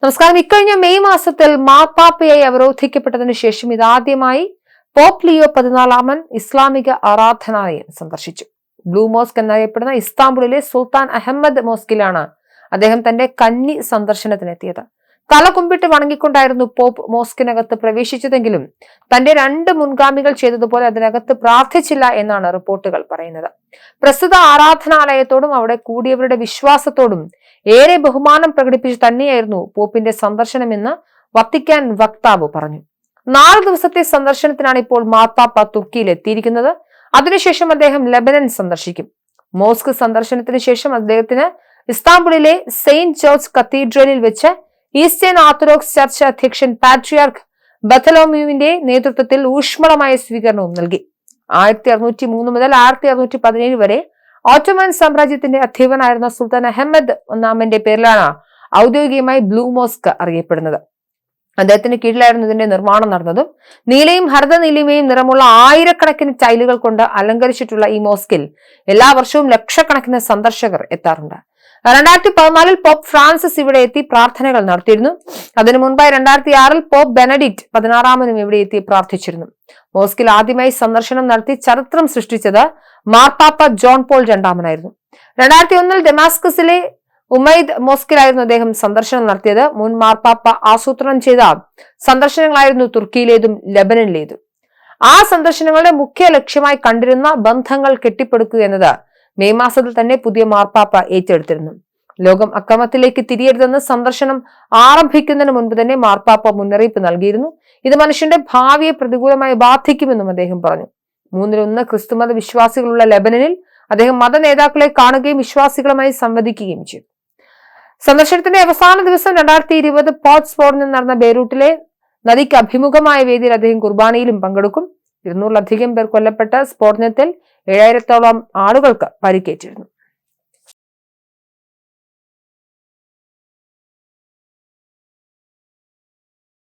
നമസ്കാരം. ഇക്കഴിഞ്ഞ മെയ് മാസത്തിൽ മാർപ്പാപ്പയായി അവരോധിക്കപ്പെട്ടതിനു ശേഷം ഇതാദ്യമായി പോപ്പ് ലിയോ 14 ഇസ്ലാമിക ആരാധനാലയം സന്ദർശിച്ചു. ബ്ലൂ മോസ്ക് എന്നറിയപ്പെടുന്ന ഇസ്താംബുളിലെ സുൽത്താൻ അഹമ്മദ് മോസ്കിലാണ് അദ്ദേഹം തന്റെ കന്നി സന്ദർശനത്തിനെത്തിയത്. തല കുമ്പിട്ട് വണങ്ങിക്കൊണ്ടായിരുന്നു പോപ്പ് മോസ്കിനകത്ത് പ്രവേശിച്ചതെങ്കിലും തന്റെ 2 മുൻഗാമികൾ ചെയ്തതുപോലെ അതിനകത്ത് പ്രാർത്ഥിച്ചില്ല എന്നാണ് റിപ്പോർട്ടുകൾ പറയുന്നത്. പ്രസ്തുത ആരാധനാലയത്തോടും അവിടെ കൂടിയവരുടെ വിശ്വാസത്തോടും ഏറെ ബഹുമാനം പ്രകടിപ്പിച്ചു തന്നെയായിരുന്നു പോപ്പിന്റെ സന്ദർശനമെന്ന് വത്തിക്കാൻ വക്താവ് പറഞ്ഞു. 4 ദിവസത്തെ സന്ദർശനത്തിനാണ് ഇപ്പോൾ മാർപ്പാപ്പ തുർക്കിയിൽ എത്തിയിരിക്കുന്നത്. അതിനുശേഷം അദ്ദേഹം ലെബനൻ സന്ദർശിക്കും. മോസ്ക് സന്ദർശനത്തിന് ശേഷം അദ്ദേഹത്തിന് ഇസ്താംബുളിലെ സെയിന്റ് ജോർജ് കത്തീഡ്രലിൽ വെച്ച് ഈസ്റ്റേൺ ഓർത്തഡോക്സ് ചർച്ച് അധ്യക്ഷൻ പാട്രിയാർക്ക് ബത്തലോമ്യുവിന്റെ നേതൃത്വത്തിൽ ഊഷ്മളമായ സ്വീകരണവും നൽകി. 1603 മുതൽ 1617 വരെ ഓട്ടോമൻ സാമ്രാജ്യത്തിന്റെ അധിപനായിരുന്ന സുൽത്താൻ അഹമ്മദ് ഒന്നാമന്റെ പേരിലാണ് ഔദ്യോഗികമായി ബ്ലൂ മോസ്ക് അറിയപ്പെടുന്നത്. അദ്ദേഹത്തിന് കീഴിലായിരുന്നു ഇതിന്റെ നിർമ്മാണം നടന്നതും. നീലയും ഹരിത നീലിമയും നിറമുള്ള ആയിരക്കണക്കിന് ടൈലുകൾ കൊണ്ട് അലങ്കരിച്ചിട്ടുള്ള ഈ മോസ്കിൽ എല്ലാ വർഷവും ലക്ഷക്കണക്കിന് സന്ദർശകർ എത്താറുണ്ട്. 2014 പോപ്പ് ഫ്രാൻസിസ് ഇവിടെ എത്തി പ്രാർത്ഥനകൾ നടത്തിയിരുന്നു. അതിനു മുൻപായി 2006 പോപ്പ് ബെനഡിക്ട് 16 ഇവിടെ എത്തി പ്രാർത്ഥിച്ചിരുന്നു. മോസ്കിൽ ആദ്യമായി സന്ദർശനം നടത്തി ചരിത്രം സൃഷ്ടിച്ചത് മാർപ്പാപ്പ ജോൺ പോൾ 2 2001 ഡെമാസ്കസിലെ ഉമൈദ് മോസ്കിലായിരുന്നു അദ്ദേഹം സന്ദർശനം നടത്തിയത്. മുൻ മാർപ്പാപ്പ ആസൂത്രണം ചെയ്ത സന്ദർശനങ്ങളായിരുന്നു തുർക്കിയിലേതും ലെബനനിലേതും. ആ സന്ദർശനങ്ങളുടെ മുഖ്യ ലക്ഷ്യമായി കണ്ടിരുന്ന ബന്ധങ്ങൾ കെട്ടിപ്പടുക്കുക എന്നത് മെയ് മാസത്തിൽ തന്നെ പുതിയ മാർപ്പാപ്പ ഏറ്റെടുത്തിരുന്നു. ലോകം അക്രമത്തിലേക്ക് തിരിയരുതെന്ന് സന്ദർശനം ആരംഭിക്കുന്നതിന് മുൻപ് തന്നെ മാർപ്പാപ്പ മുന്നറിയിപ്പ് നൽകിയിരുന്നു. ഇത് മനുഷ്യന്റെ ഭാവിയെ പ്രതികൂലമായി ബാധിക്കുമെന്നും അദ്ദേഹം പറഞ്ഞു. 1/3 ക്രിസ്തുമത വിശ്വാസികളുള്ള ലെബനനിൽ അദ്ദേഹം മത നേതാക്കളെ കാണുകയും വിശ്വാസികളുമായി സംവദിക്കുകയും ചെയ്തു. സന്ദർശനത്തിന്റെ അവസാന ദിവസം 2020 പോർട്ട് സ്പോർണിൽ നടന്ന ബെയ്റൂട്ടിലെ നദിക്ക് അഭിമുഖമായ വേദിയിൽ അദ്ദേഹം കുർബാനയിലും പങ്കെടുക്കും. 200-ലധികം പേർ കൊല്ലപ്പെട്ട സ്ഫോടനത്തിൽ 7000-ഓളം ആളുകൾക്ക് പരിക്കേറ്റിരുന്നു.